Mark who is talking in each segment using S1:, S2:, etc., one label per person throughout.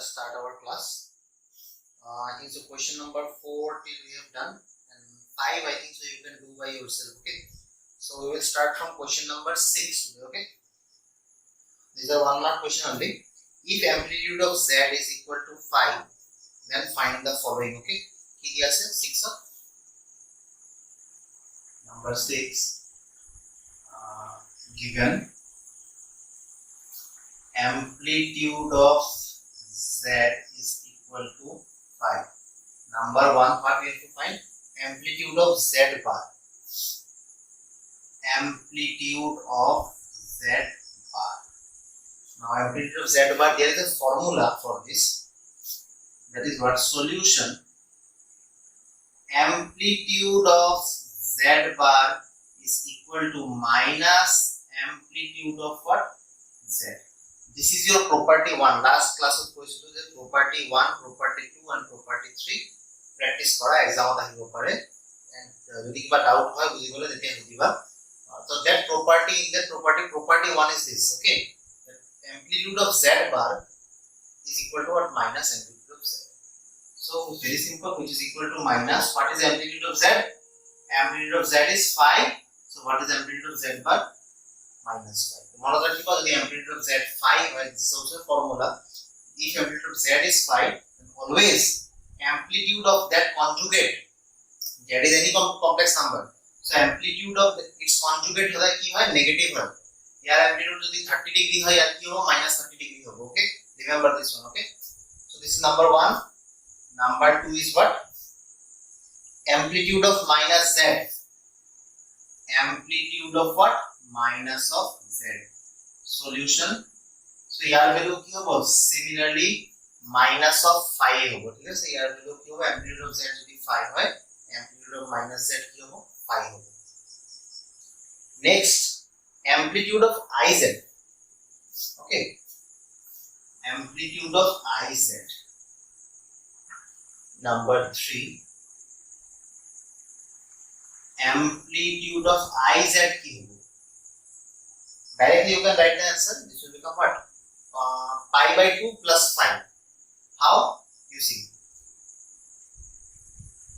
S1: us start our class. I think so question number 4 till we have done, and 5 I think so you can do by yourself. Okay, so we will start from question number 6 today. Okay, these are 1 mark question only. If amplitude of z is equal to 5, then find the following. Okay, ki diya ase 6 of number 6 given amplitude of z is equal to 5. Number 1, what we have to find? Amplitude of z bar. Amplitude of z bar. Now amplitude of z bar, there is a formula for this. That is what? Solution. Amplitude of z bar is equal to minus amplitude of what? Z. This is your property 1. Last class of question is property 1, property 2 and property 3. Practice kora exam ahibo pare, and jodi kiba doubt hoy buji gole jetia bujiba. So that property, in that property 1 is this. Okay, that amplitude of z bar is equal to what? Minus amplitude of z. So very simple, which is equal to minus. What is amplitude of z? Amplitude of z is 5. So what is amplitude of z bar? Minus 5. Tomorrow that because the amplitude of z 5, and this is also a formula. If amplitude of z is 5, then always amplitude of that conjugate, that is any complex number. So amplitude of its conjugate hoda ki hoy? Negative hoy. Here amplitude jodi 30 degree hoy, and ki hobo? Minus 30 degree hobo. Okay, remember this one. Okay, so this is number 1. Number 2 is what? Amplitude of minus z. Amplitude of what? Minus of z. Solution. So here value ki hobo? Similarly minus of 5 hobo. ठीक है, so here value ki hobo? Amplitude of z jodi 5 hoy, amplitude of minus z ki hobo? 5 hobo. Next, amplitude of iz. Okay, amplitude of iz. Number 3, amplitude of iz ki hobo? Directly you can write the answer. This will become what? Pi by 2 plus 5. How? You see.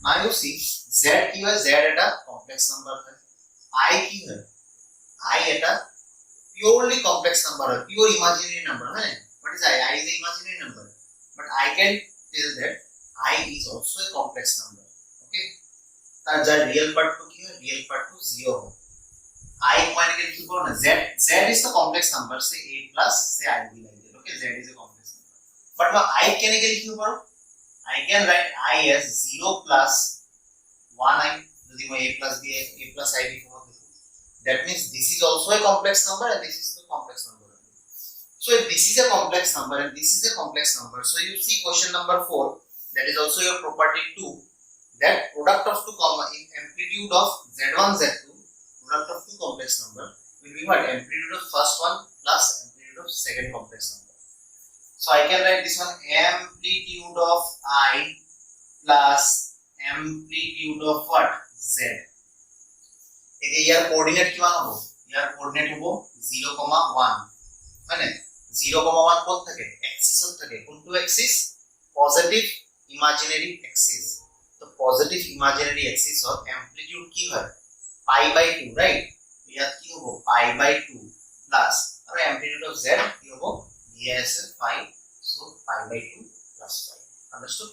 S1: Now you see, z ki hai? Z at a complex number hai. I ki hai? I at a purely complex number hai. Pure imaginary number hai. What is I? I is an imaginary number. But I can tell that I is also a complex number. Okay. The real part to ki hai? Real part to 0 hai. I quantity ki na z is the complex number, say a plus say I be like that. Okay, z is a complex number. But now I can ki I can write I as 0 plus 1 I jodi ma a plus b a plus I be. That means this is also a complex number and this is the complex number. So if this is a complex number and this is a complex number, so you see question number 4, that is also your property 2, that product of two amplitude of z1 z2, product of two complex number will be what? Amplitude of first one plus amplitude of second complex number. So I can write this one amplitude of I plus amplitude of what? Z. Here coordinate kiman hobo? Here coordinate hobo 0, 1. মানে 0, 1 কোন থাকে? Axis of থাকে. কোনটো axis? Positive imaginary axis. তো positive imaginary axis of amplitude কি হয়? Pi by 2, right? Here ki hobo? Pi by 2 plus और amplitude of z ki hobo? Yes, 5. So pi by 2 plus 5. Understood?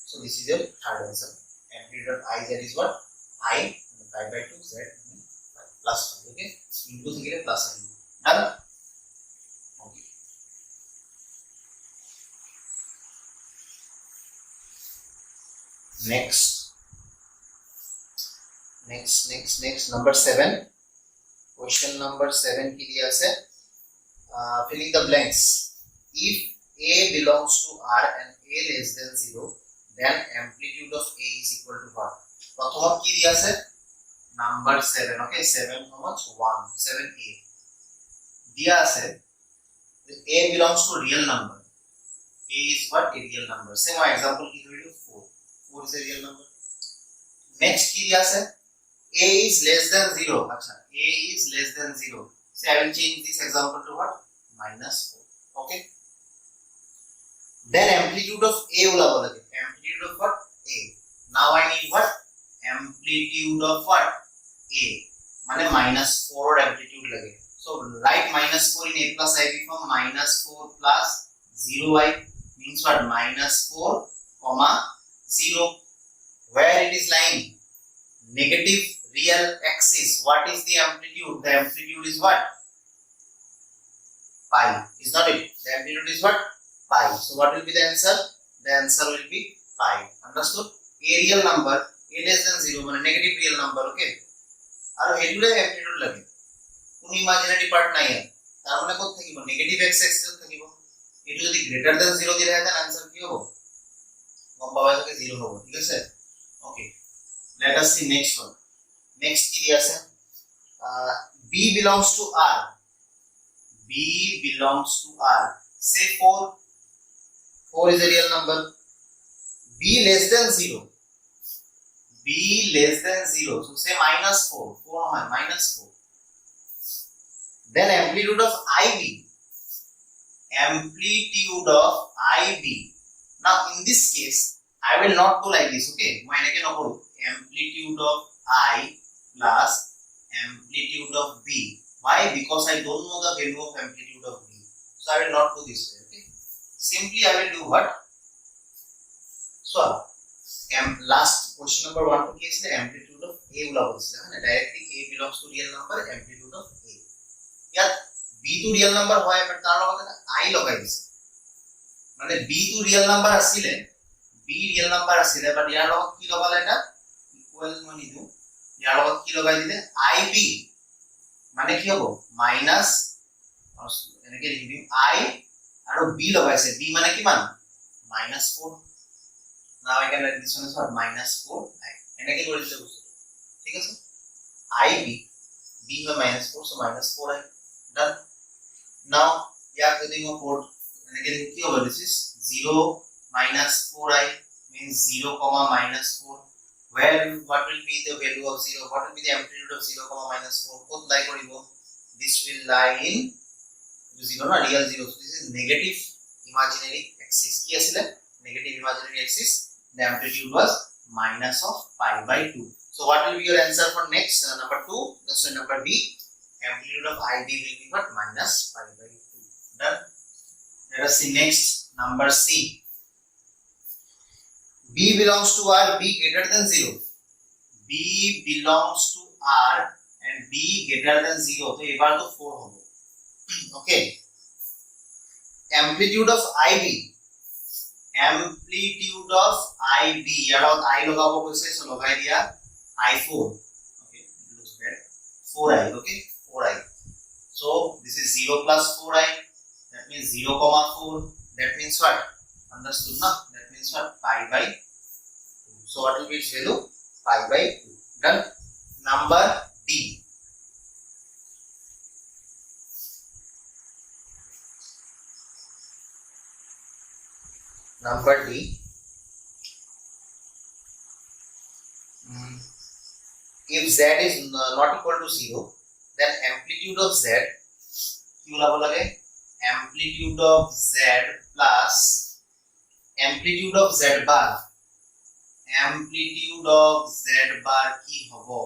S1: So this is your third answer. Amplitude of iz is what? I, and pi by 2 z 5 plus 5. Okay, into thikile plus I. Done? Okay. Next, number 7. Question number 7 ki diya ase filling the blanks. If a belongs to R and a less than 0, then amplitude of a is equal to what? Prothom ki diya ase number 7. Okay, 7 how much? 1. 7a diya ase a belongs to real number. A is what? A real number. Same example ki dhori 4. 4 is a real number. Next ki diya ase a is less than 0. Achha, a is less than 0. So I will change this example to what? Minus 4. Okay. then amplitude of a ulabo lage, amplitude of what? A. Now I need what? Amplitude of what? A mane -4 or amplitude lage. So write -4 in a plus ib from -4 plus 0i means what? -4 comma 0. Where it is lying? Negative real axis. What is the amplitude? The amplitude is what? Pi. Is not it? The amplitude is what? Pi. So what will be the answer? The answer will be pi. Understood? A real number, a less than 0 মানে negative real number, okay? আর এগুলো amplitude লাগে। কোন imaginary part নাই আর। তার মানে কত থাকিব? Negative x Axis থাকিব। এটা যদি গ্রেটার দ্যান 0 দিলে হয় তাহলে आंसर কি হবে? কম পাওয়া যাবে 0 হবে, ঠিক আছে? ওকে। Let us see next one. Next কি দিয়া আছে? B belongs to R. B belongs to R. Say 4. 4 is a real number. B less than 0. B less than 0. So say -4. 4 হয় -4. Then amplitude of IB. Amplitude of IB. Now in this case, I will not do like this, okay? মই এনেকে নকৰো। Amplitude of I plus amplitude of B. Why? Because I don't know the value of amplitude of B. So I will not do this way, okay? Simply I will do what? So last question number 1 to case the amplitude of A ulabo dichile na directly A belongs to real number, amplitude of A. Yat B to real number hoy but tar logote I logai dise mane B to real number asile B real number asile but yar logot ki logala eta equal mani du yar logot ki logai dile IB মানে কি হবো minus এনেকে লিখি দিম I আৰু B লগাইছে B মানে কিমান -4. Now I can write this one as what? -4 I এনেকে কৰি দিলে বস্তু ঠিক আছে IB B হয় -4 so -4 I done. Now ইয়াক যদি মই কোড এনেকে লিখি কি হবে this is 0 -4i means 0 -4. Where what will be the value of 0? What will be the amplitude of 0 -4? Both lie koribo. This will lie in 0 na real 0. So this is negative imaginary axis. Ki asile negative imaginary axis. The amplitude was minus of pi by 2. So what will be your answer for next number 2? That's number B. Amplitude of IB will be what? Minus pi by 2. Done. Let us see next number C. B belongs to R, B greater than 0. B belongs to R and B greater than 0. So এবার তো 4 হবে। Okay. Amplitude of IB. Amplitude of IB. ইয়াৰত I লগাব কৈছে so লগাই দিয়া I4. Okay, it looks bad. 4i. Okay, 4i. So this is 0 plus 4i. That means 0 comma 4. That means what? Understood na? That means what? Pi by 2. So what will be its value? Pi by 2. Done. Number D. Number D. If Z is not equal to 0, then amplitude of Z, কি বলাবো লাগে? Amplitude of Z plus amplitude of Z bar. Amplitude of Z bar কি হবো?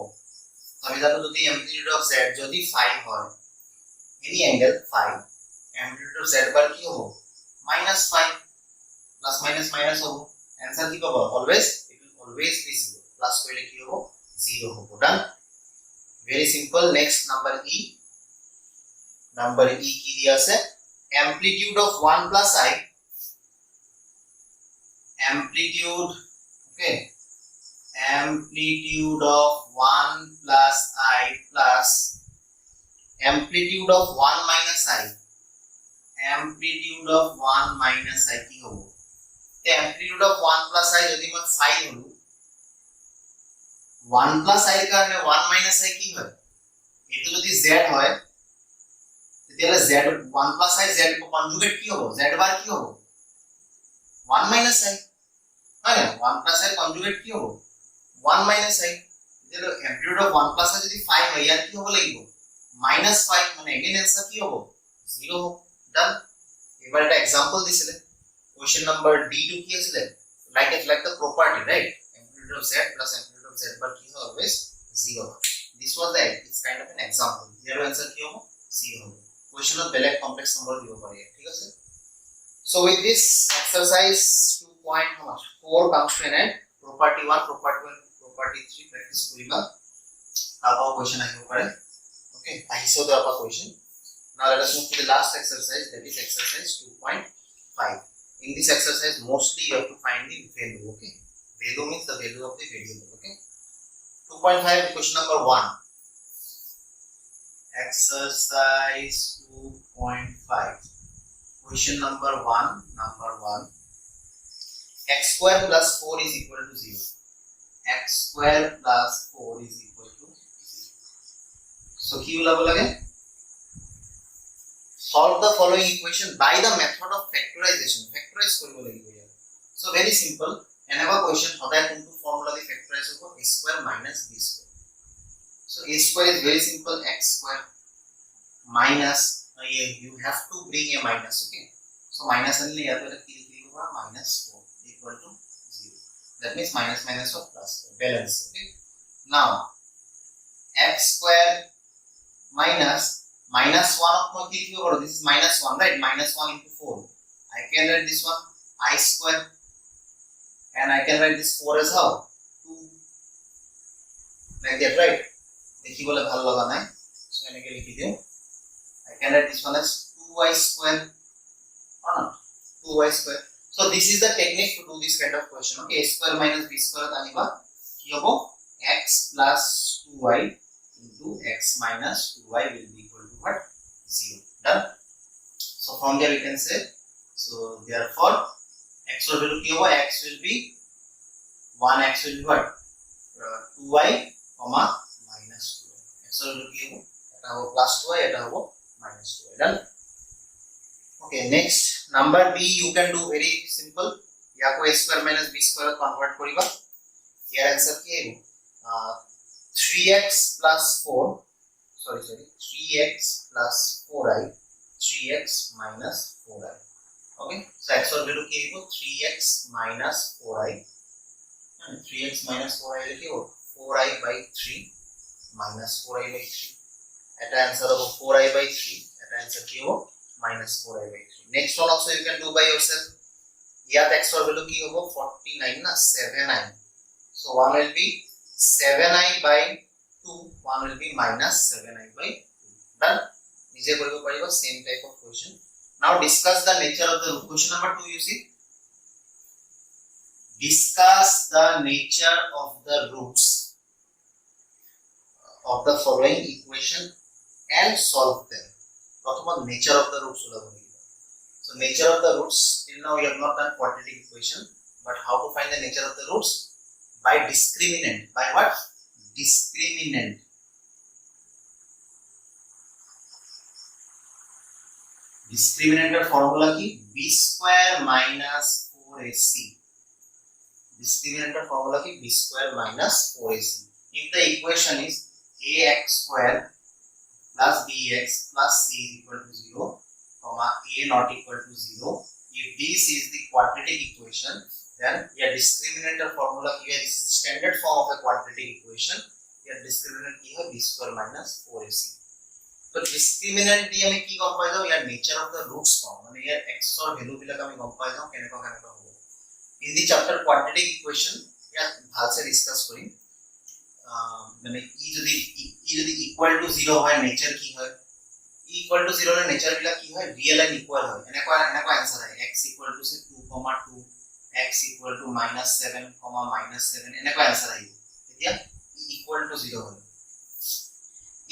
S1: আমি জানো যদি amplitude of Z যদি 5 হয়, any angle 5, amplitude of Z bar কি হবো? -5. Plus minus minus হবো। Answer কি পাবো? Always, it will always be 0. Plus করলে কি হবো? 0 হবো। Done. Very simple. Next number E. Number E কি দিয়া আছে? Amplitude of 1 plus I. Amplitude, okay. Amplitude of 1 plus I plus amplitude of 1 minus I. Amplitude of 1 minus I কি হবো? The amplitude of 1 plus I যদি মই 5 হলো 1 plus I এর কারণে 1 minus I কি হয় এটো যদি z হয় তেতিয়ালে z 1 plus I z conjugate কি হবো z বার কি হবো 1 minus I হয় না 1 plus I কনজুগেট কি হবো 1 minus I তেতিয়ালে amplitude of 1 plus I যদি 5 হয় ইয়ার কি হবো লাগিব -5 মানে अगेन आंसर কি হবো 0 হবে ডান এবার একটা एग्जांपल দিছিলে question number D2 কি আছিলে like the property, right? Amplitude of z plus amplitude of z but is always 0. This was the it's kind of an example. Here answer কি হবে 0 হবে। question of বেলেগ complex number দিব পারি, ঠিক আছে? So with this exercise 2.4 comes to an end. Property 1, property 2, property 3 practice koriba apa question ahibo pare. Okay, ahiso the apa question. Now let us move to the last exercise, that is exercise 2.5. In this exercise mostly you have to find the value. Okay, value means the value of the variable. Okay, 2.5 question number 1. Exercise 2.5 question number 1. X square plus 4 is equal to 0. X square plus 4 is equal to 0. So কি হলো লাগে? Solve the following equation by the method of factorization. Factorize কৰিব লাগিব ইয়াত. So very simple. Whenever question সদায় কোনটো formula দি factorize হ'ব? A square minus b square. So a square is very simple, x square minus you have to bring a minus. Okay, so minus only yaar to ki likhibo minus 4 equal to 0. That means minus minus of plus, balance. Okay, now x square minus 1 of ki likhibo, this is minus 1, right? Minus 1 into 4, I can write this one I square, and I can write this 4 as how 2, like that, right? দেখিবলে ভাল লগা নাই, so এনেকে লিখি দিও I can write this one as 2y square or not 2y square. So this is the technique to do this kind of question. Okay, a square minus b square আনিবা কি হবে x plus 2y into x minus 2y will be equal to what 0. Done. So from there we can say, so therefore x value কি হবে, x will be 1, x will be what 2y comma minus 2y. x value কি হবে, এটা হবে plus 2y, এটা হবে minus 2y. Done. Okay, next number b you can do very simple. या को a square minus b square convert करिबा. Here answer কি হবে 3x plus 4, sorry 3x plus 4i, 3x minus 4i. Okay, so x value কি হবে 3x minus 4i, and 3x minus 4i কি হবে 4i by 3 minus 4i by 3. এটা answer হবে 4i by 3, এটা answer কি হবে minus 4i by 3. Next one also you can do by yourself. ইয়াত x value কি হবে 49 না 7i, so one will be 7i by 2, one will be minus 7i by 2. Done. নিজে কৰিব পাৰিব same type of question. Now discuss the nature of the root. Question number 2, you see, discuss the nature of the roots of the following equation and solve them. Prathama nature of the roots holo boli. So nature of the roots, till now we have not done quadratic equation, but how to find the nature of the roots? By discriminant. By what? Discriminant. Discriminant formula ki b square minus 4ac. Discriminant formula ki b square minus 4ac. If the equation is ax square plus bx plus c is equal to 0, comma a not equal to 0, if this is the quadratic equation, then your discriminant formula ki hai, this is the standard form of a quadratic equation. Your discriminant ki hai b square minus 4ac. So discriminant দিয়ে আমি কি গম পাই যাও, ইয়াৰ nature of the roots পাও, মানে ইয়াৰ x ৰ value বিলাক আমি গম পাই যাও কেনেকা হ'ব। In the chapter quadratic equation ইয়াত ভালসে ডিসকাস কৰিম। মানে ই যদি ইকুয়াল টু 0 হয় নেচার কি হয়, ই ইকুয়াল টু 0 ৰ নেচার বিলাক কি হয়, রিয়েল এন্ড ইকুয়াল হয়। এনেকা आंसर হয় x equal to 2,2, x equal to -7, -7 এনেকা आंसर আহিব। এতিয়া ই ইকুয়াল টু 0 হয়,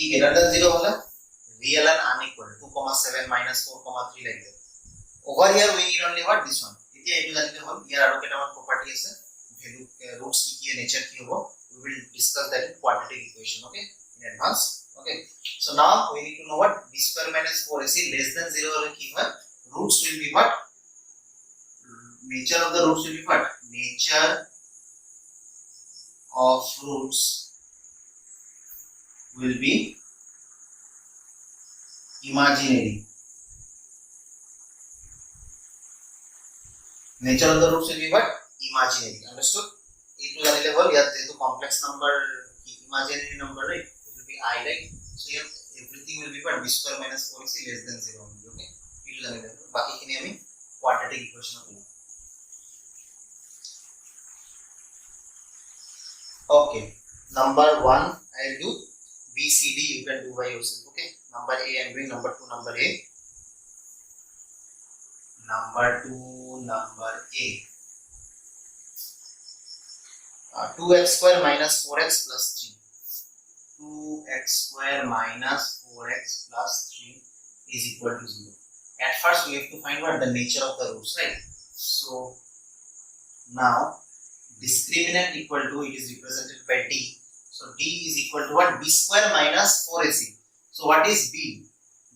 S1: ই গ্রেটার দ্যান 0 হলে real and unequal 2,7 minus 4,3 like that. Over here we need only what this one. এতিয়া এইটো জানিলে হ'ল। ইয়াৰ আৰু কেইটামান property আছে, value roots কি কি nature কি হ'ব, we will discuss that in quadratic equation, okay, in advance. Okay, so now we need to know what b square minus 4ac less than 0 হলে কি হয়, roots will be what, nature of the roots will be what, nature of roots will be imaginary. nature of the roots will be what? Imaginary. Understood? A2 janile hol here jehetu complex number imaginary number, right? It will be I, right? So here everything will be what? B square minus 4ac less than 0 only. Okay? A2 janile hol baki khini ami quadratic equation korbo. Okay, number 1 I will do, B C D you can do by yourself. Okay, number A I am doing, number 2 number A, number 2 number A. 2x square minus 4x plus 3. 2x square minus 4x plus 3 is equal to 0. At first we have to find what? The nature of the roots, right? So now discriminant equal to, it is represented by D. So D is equal to what? B square minus 4ac. So what is B?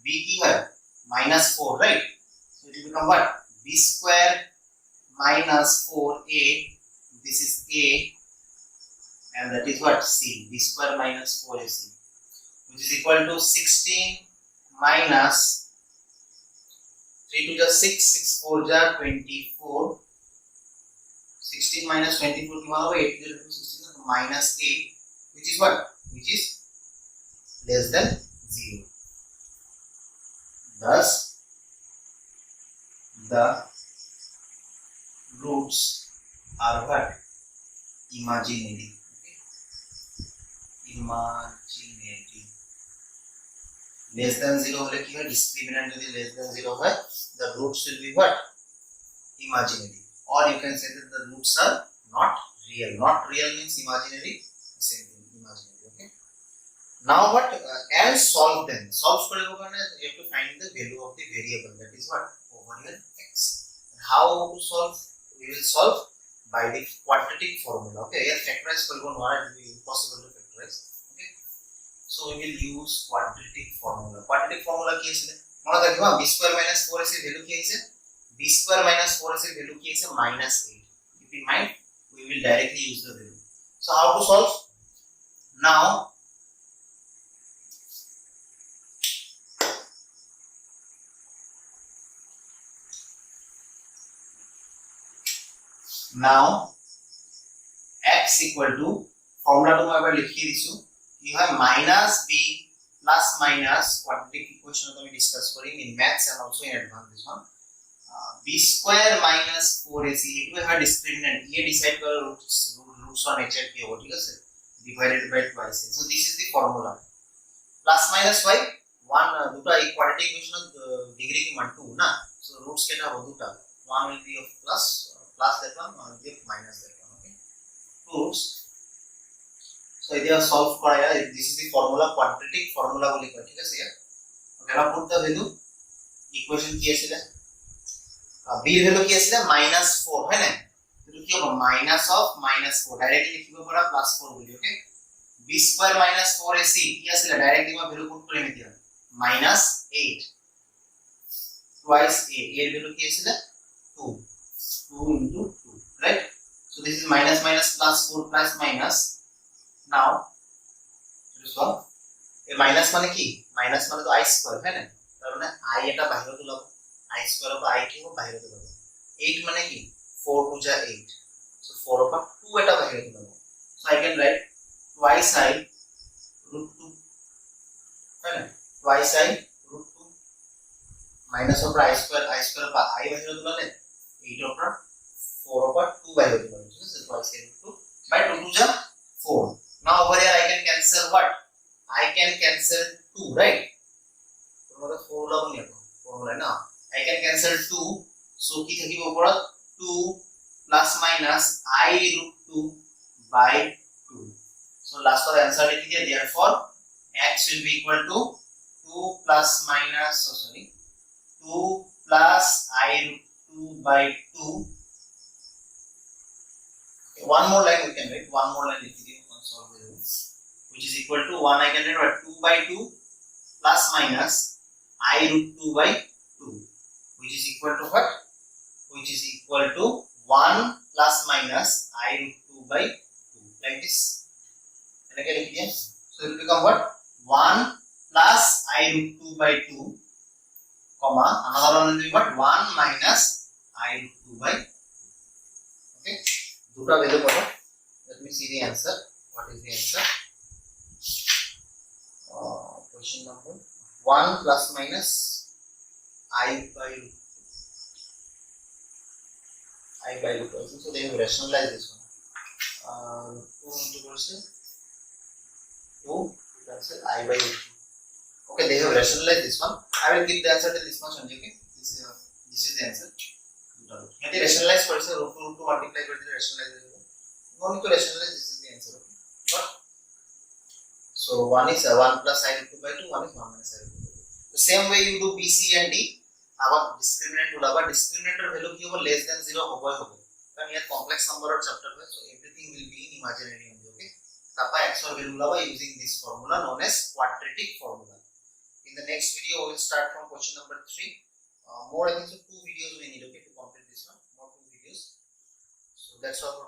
S1: B ki hai minus 4, right? So it will become what? B square minus 4a. This is A, and that is what? C. B square minus 4ac, which is equal to 16 minus 3 to the 6, 6 4 ja 24. 16 minus 24 कितना होगा? 8 to 16 minus 8, which is what? Which is less than 0. Thus, the roots are what? Imaginary. Okay? Imaginary. Less than 0 होले कि है discriminant यदि less than 0 है, the roots will be what? Imaginary. Or you can say that the roots are not real. Not real means imaginary. Same thing, imaginary. Okay. Now what? And solve them. Solve koribo karone you have to find the value of the variable. That is what? Over here x. And how to solve? We will solve by the quadratic formula. Okay. Here factorize koribo nora, it will be impossible to factorize. Okay. So we will use quadratic formula. Quadratic formula ki asile? Mona rakhiba b square minus 4ac value ki aise? B square minus 4ac value ki is minus 8. Keep in mind, we will directly use the value. So how to solve? Now x equal to, formula to मैं लिखी दिसु, you have minus b plus minus quadratic equation to we discuss करें in maths and also in advanced this one. B square minus 4ac, it will have discriminant. ये decide करो roots on h की होगा, ठीक है sir? Divided by twice. So this is the formula. Plus minus y, one दूसरा एक quadratic equation degree की मान 2 ना, so roots के ना वो दूसरा, one will be of plus that one will be of minus that one. Okay, roots. So इधर solve करा यार, this is the formula, quadratic formula बोली कर, ठीक है sir? Okay, now put the value, equation की ऐसे ले, b value की ऐसे ले -4 है ना, तो क्या होगा? minus of -4, डायरेक्टली लिखिबो पड़ा +4 बोली. Okay, b square minus 4ac की ऐसे ले डायरेक्टली मैं value पुट करे मिथिया -8 twice a value की ऐसे ले 2 into 2, right? So this is minus minus plus 4 plus minus. Now this one a minus माने की, minus माने तो i square है ना, তার মানে i এটা বাইরে তুলব, i square of i কি বাইরে তুলব, 8 মানে কি 4 to ja 8, so 4 over 2 এটা বাইরে তুলব. So I can write twice I root 2 है ना, twice I root 2 minus of i square of i বাইরে তুললে 8 over 4 over 2 বাইরে তুলব. So twice I root 2 by 2 to ja 4. Now over here I can cancel what? I can cancel 2, right? मतलब 4 लग नहीं आता, formula ना. I can cancel 2, so की थकी ऊपर 2 plus minus I root 2 by 2. So last for answer लिख दिया. Therefore x will be equal to 2 plus minus, 2 plus I root 2 by 2. Okay, one more line we can write. One more line लिख दिया. Solve the rules, which is equal to 1. I can write 2 by 2 plus minus I root 2 by 2, which is equal to what? Which is equal to 1 plus minus I root 2 by 2, like this. So it will become what? 1 plus I root 2 by 2, comma, another one will be what? 1 minus I root 2 by 2. Okay, দুটা value পাবো। Let me see the answer. What is the answer? Question number 1 plus minus I by root 2. So they have rationalized this one. 2 into versus 2 cancel I by root 2. Okay, they have rationalized this one. I will give the answer to this much only. Okay, this is the answer. Maybe rationalize person root 2 multiply by the rationalize. No need to rationalize. This is the answer. Okay, but so one is 1 plus I root 2 by 2. One is 1 minus I root 2 by 2. The same way you do B, C and D. Our discriminant will have a discriminator value ki hobo less than 0 hobo. Because here complex number or chapter hai, so everything will be in imaginary only. Okay, tapa XOR value will have using this formula known as quadratic formula. In the next video we will start from question number 3. More I think so 2 videos we need, okay, to complete this one. More 2 videos. So that's all for